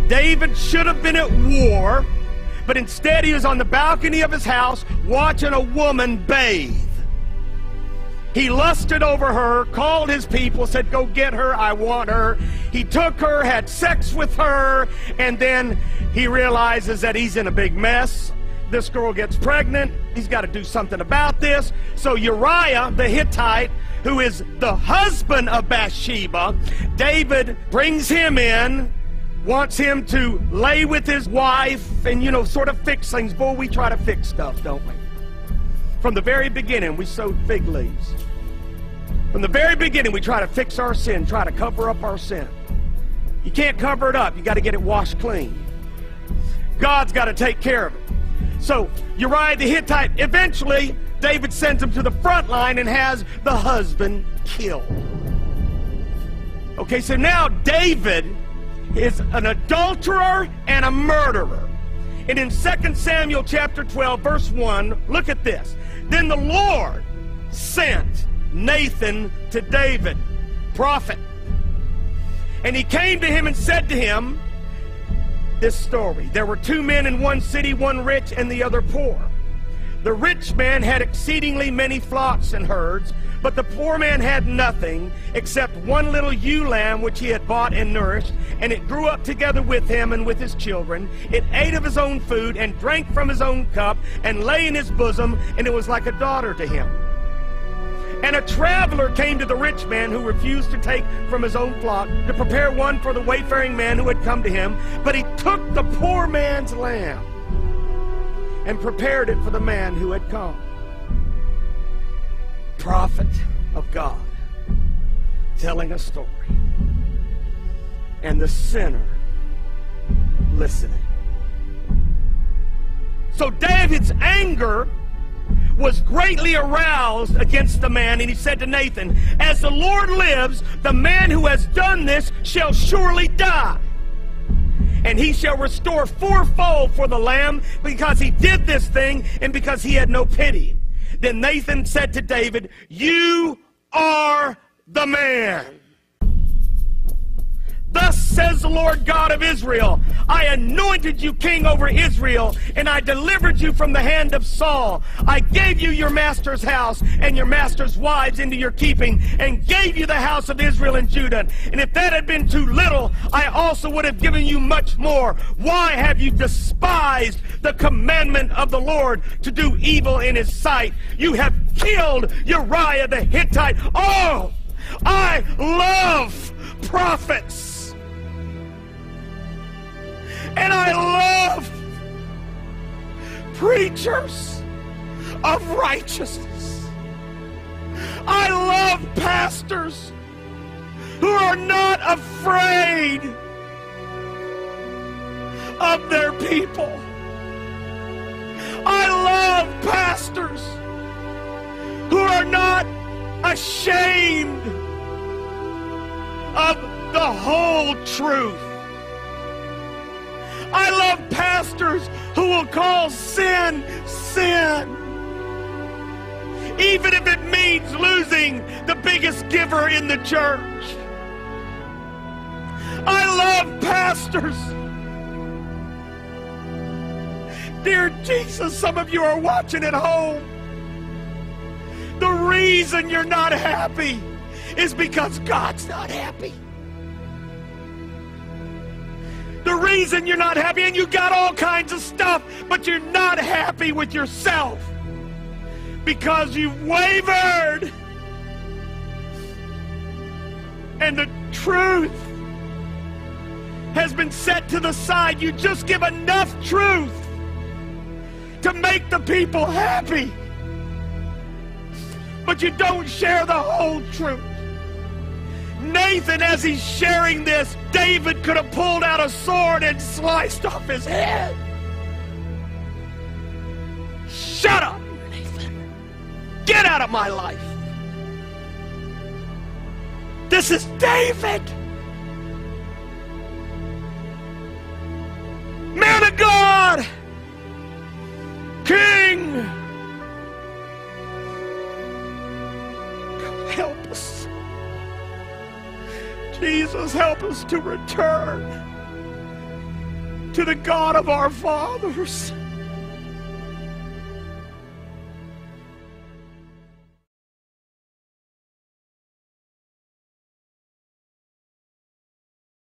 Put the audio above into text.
David should have been at war, but instead he was on the balcony of his house watching a woman bathe. He lusted over her, called his people, said, go get her, I want her. He took her, had sex with her, and then he realizes that he's in a big mess. This girl gets pregnant. He's got to do something about this. So Uriah the Hittite, who is the husband of Bathsheba, David brings him in, wants him to lay with his wife and, you know, sort of fix things. Boy, we try to fix stuff, don't we? From the very beginning, we sowed fig leaves. From the very beginning, we try to fix our sin, try to cover up our sin. You can't cover it up. You got to get it washed clean. God's got to take care of it. So Uriah the Hittite, eventually, David sends him to the front line and has the husband killed. Okay, so now David is an adulterer and a murderer. And in 2 Samuel chapter 12, verse 1, look at this. Then the Lord sent Nathan to David, prophet. And he came to him and said to him this story. There were 2 men in one city, one rich and the other poor. The rich man had exceedingly many flocks and herds, but the poor man had nothing except one little ewe lamb which he had bought and nourished, and it grew up together with him and with his children. It ate of his own food and drank from his own cup and lay in his bosom, and it was like a daughter to him. And a traveler came to the rich man who refused to take from his own flock to prepare one for the wayfaring man who had come to him, but he took the poor man's lamb and prepared it for the man who had come. Prophet of God telling a story, and the sinner listening. So David's anger was greatly aroused against the man, and he said to Nathan, as the Lord lives, the man who has done this shall surely die, and he shall restore fourfold for the lamb, because he did this thing and because he had no pity. Then Nathan said to David, you are the man. Thus says the Lord God of Israel, I anointed you king over Israel, and I delivered you from the hand of Saul. I gave you your master's house and your master's wives into your keeping, and gave you the house of Israel and Judah. And if that had been too little, I also would have given you much more. Why have you despised the commandment of the Lord to do evil in his sight? You have killed Uriah the Hittite. Oh, I love prophets. And I love preachers of righteousness. I love pastors who are not afraid of their people. I love pastors who are not ashamed of the whole truth. I love pastors who will call sin, sin, even if it means losing the biggest giver in the church. I love pastors. Dear Jesus, some of you are watching at home. The reason you're not happy is because God's not happy. The reason you're not happy, and you got all kinds of stuff, but you're not happy with yourself because you've wavered. And the truth has been set to the side. You just give enough truth to make the people happy, but you don't share the whole truth. Nathan, as he's sharing this, David could have pulled out a sword and sliced off his head. Shut up, Nathan. Get out of my life. This is David. Man of God. King. God, help us. Jesus, help us to return to the God of our fathers.